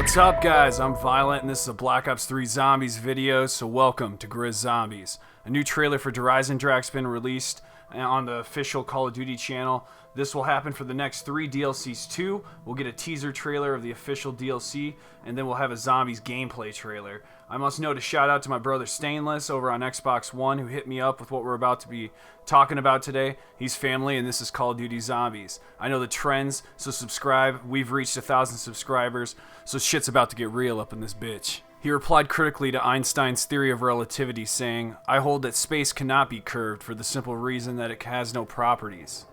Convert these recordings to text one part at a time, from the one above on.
What's up, guys? I'm Viollent, and this is a Black Ops 3 Zombies video, so welcome to GRIZZombies. A new trailer for Eisendrache's been released on the official Call of Duty channel. This will happen for the next 3 DLCs too. We'll get a teaser trailer of the official DLC, and then we'll have a Zombies gameplay trailer. I must note a shout out to my brother Stainless over on Xbox One, who hit me up with what we're about to be talking about today. He's family, and this is Call of Duty Zombies. I know the trends, so subscribe. We've reached 1,000 subscribers, so shit's about to get real up in this bitch. He replied critically to Einstein's theory of relativity, saying, "I hold that space cannot be curved for the simple reason that it has no properties."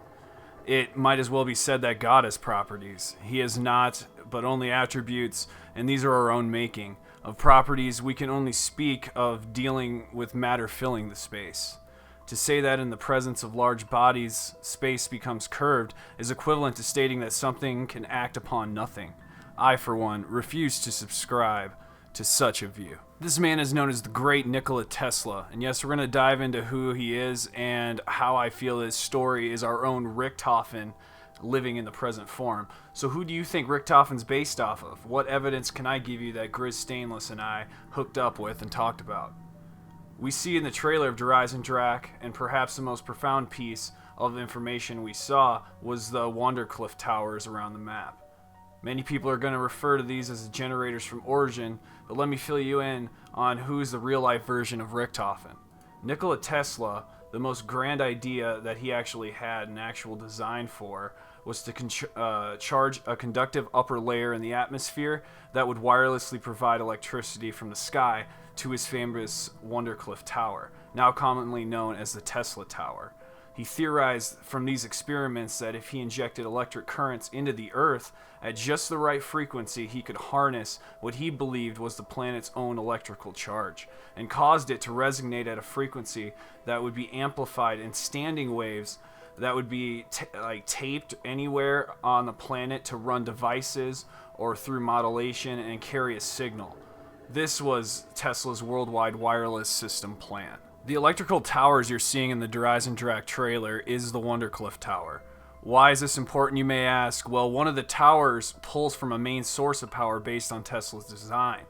It might as well be said that God has properties. He has not, but only attributes, and these are our own making. Of properties, we can only speak of dealing with matter filling the space. To say that in the presence of large bodies, space becomes curved is equivalent to stating that something can act upon nothing. I, for one, refuse to subscribe to such a view. This man is known as the great Nikola Tesla, and yes, we're going to dive into who he is and how I feel his story is our own Richthofen living in the present form. So who do you think Richthofen's based off of? What evidence can I give you that Grizz Stainless and I hooked up with and talked about? We see in the trailer of Eisendrache, and perhaps the most profound piece of information we saw was the Wondercliff towers around the map. Many people are going to refer to these as the generators from Origin, but let me fill you in on who's the real-life version of Richthofen. Nikola Tesla, the most grand idea that he actually had an actual design for was to charge a conductive upper layer in the atmosphere that would wirelessly provide electricity from the sky to his famous Wondercliff Tower, now commonly known as the Tesla Tower. He theorized from these experiments that if he injected electric currents into the Earth at just the right frequency, he could harness what he believed was the planet's own electrical charge and caused it to resonate at a frequency that would be amplified in standing waves that would be taped anywhere on the planet to run devices or through modulation and carry a signal. This was Tesla's worldwide wireless system plan. The electrical towers you're seeing in the Eisendrache trailer is the Wondercliff Tower. Why is this important, you may ask? Well, one of the towers pulls from a main source of power based on Tesla's design.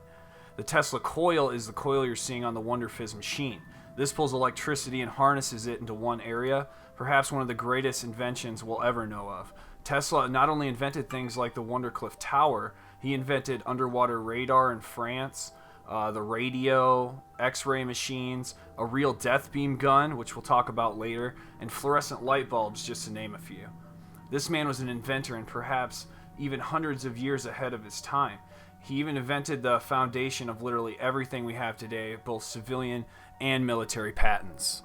The Tesla coil is the coil you're seeing on the WonderFizz machine. This pulls electricity and harnesses it into one area, perhaps one of the greatest inventions we'll ever know of. Tesla not only invented things like the Wondercliff Tower, he invented underwater radar in France, the radio, X-ray machines, a real death beam gun, which we'll talk about later, and fluorescent light bulbs, just to name a few. This man was an inventor and perhaps even hundreds of years ahead of his time. He even invented the foundation of literally everything we have today, both civilian and military patents.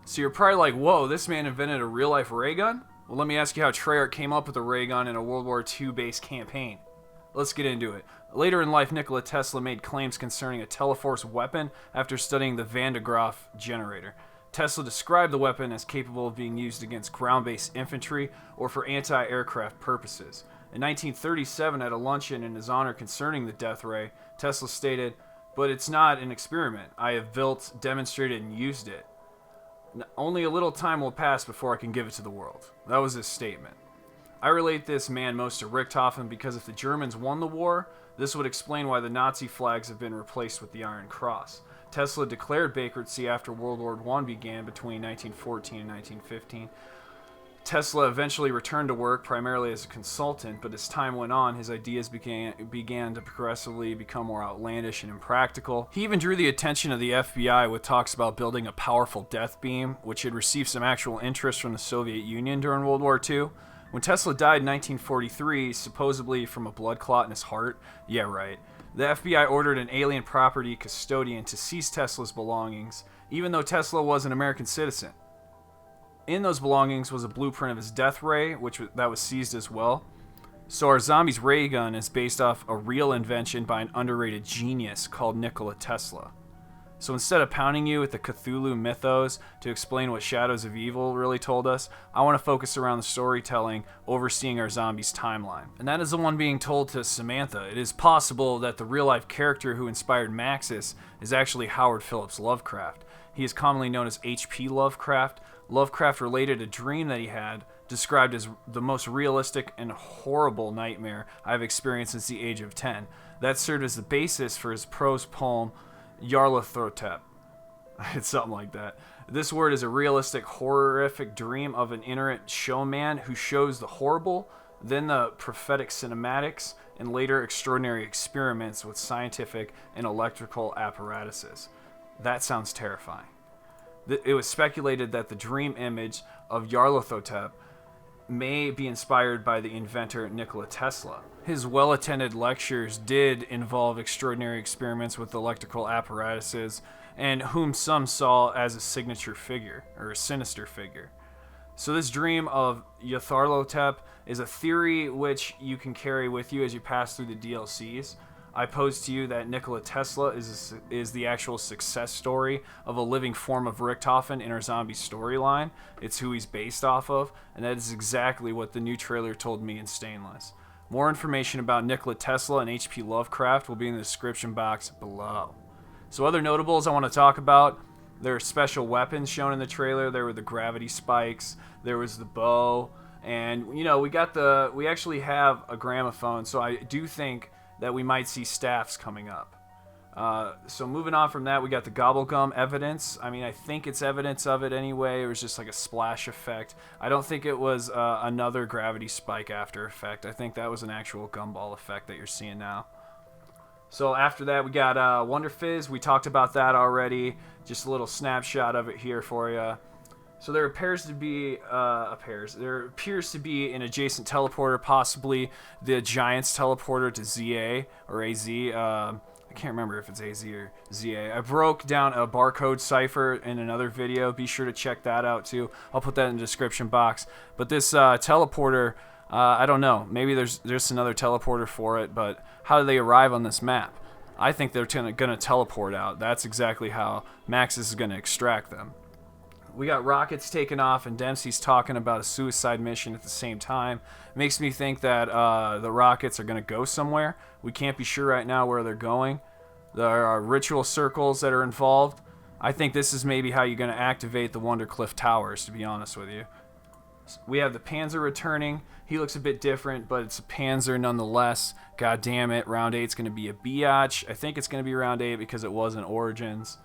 So you're probably like, whoa, this man invented a real-life ray gun? Well, let me ask you how Treyarch came up with a ray gun in a World War II-based campaign. Let's get into it. Later in life, Nikola Tesla made claims concerning a Teleforce weapon after studying the Van de Graaff generator. Tesla described the weapon as capable of being used against ground-based infantry or for anti-aircraft purposes. In 1937, at a luncheon in his honor concerning the death ray, Tesla stated, "But it's not an experiment. I have built, demonstrated, and used it. Only a little time will pass before I can give it to the world." That was his statement. I relate this man most to Richthofen because if the Germans won the war, this would explain why the Nazi flags have been replaced with the Iron Cross. Tesla declared bankruptcy after World War I began between 1914 and 1915. Tesla eventually returned to work primarily as a consultant, but as time went on, his ideas began to progressively become more outlandish and impractical. He even drew the attention of the FBI with talks about building a powerful death beam, which had received some actual interest from the Soviet Union during World War II. When Tesla died in 1943, supposedly from a blood clot in his heart, yeah right, the FBI ordered an alien property custodian to seize Tesla's belongings, even though Tesla was an American citizen. In those belongings was a blueprint of his death ray, that was seized as well. So our Zombies ray gun is based off a real invention by an underrated genius called Nikola Tesla. So instead of pounding you with the Cthulhu mythos to explain what Shadows of Evil really told us, I want to focus around the storytelling overseeing our Zombies timeline. And that is the one being told to Samantha. It is possible that the real-life character who inspired Maxis is actually Howard Phillips Lovecraft. He is commonly known as H.P. Lovecraft. Lovecraft related a dream that he had described as the most realistic and horrible nightmare I've experienced since the age of 10. That served as the basis for his prose poem, Yarlathotep. It's something like that. This word is a realistic, horrific dream of an itinerant showman who shows the horrible, then the prophetic cinematics, and later extraordinary experiments with scientific and electrical apparatuses. That sounds terrifying. It was speculated that the dream image of Yarlathotep may be inspired by the inventor Nikola Tesla. His well-attended lectures did involve extraordinary experiments with electrical apparatuses, and whom some saw as a signature figure, or a sinister figure. So this dream of Yarlathotep is a theory which you can carry with you as you pass through the DLCs. I pose to you that Nikola Tesla is the actual success story of a living form of Richthofen in our zombie storyline. It's who he's based off of, and that is exactly what the new trailer told me in Stainless. More information about Nikola Tesla and H.P. Lovecraft will be in the description box below. So other notables I want to talk about, there are special weapons shown in the trailer. There were the gravity spikes, there was the bow, and you know, we actually have a gramophone, so I do think that we might see staffs coming up. So moving on from that, we got the gobblegum evidence. I mean, I think it's evidence of it anyway. It was just like a splash effect. I don't think it was another gravity spike after effect. I think that was an actual gumball effect that you're seeing now. So after that, we got Wonder Fizz. We talked about that already. Just a little snapshot of it here for you. So there appears to be an adjacent teleporter, possibly the Giant's teleporter to ZA or AZ. I can't remember if it's AZ or ZA. I broke down a barcode cipher in another video. Be sure to check that out too. I'll put that in the description box. But this teleporter, I don't know. Maybe there's another teleporter for it, but how do they arrive on this map? I think they're gonna teleport out. That's exactly how Max is gonna extract them. We got rockets taking off, and Dempsey's talking about a suicide mission at the same time. Makes me think that the rockets are going to go somewhere. We can't be sure right now where they're going. There are ritual circles that are involved. I think this is maybe how you're going to activate the Wondercliff Towers, to be honest with you. We have the Panzer returning. He looks a bit different, but it's a Panzer nonetheless. God damn it, round 8's going to be a biatch. I think it's going to be round 8 because it wasn't Origins.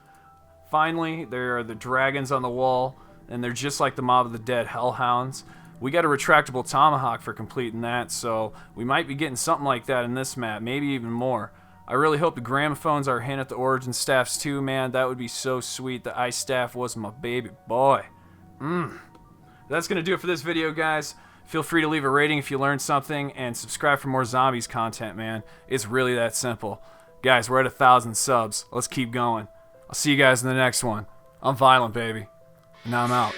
Finally, there are the dragons on the wall, and they're just like the Mob of the Dead Hellhounds. We got a retractable tomahawk for completing that, so we might be getting something like that in this map, maybe even more. I really hope the gramophones are a hint at the Origin staffs too, man. That would be so sweet. The ice staff was my baby boy. That's going to do it for this video, guys. Feel free to leave a rating if you learned something, and subscribe for more zombies content, man. It's really that simple. Guys, we're at 1,000 subs. Let's keep going. I'll see you guys in the next one. I'm Viollent, baby. And now I'm out.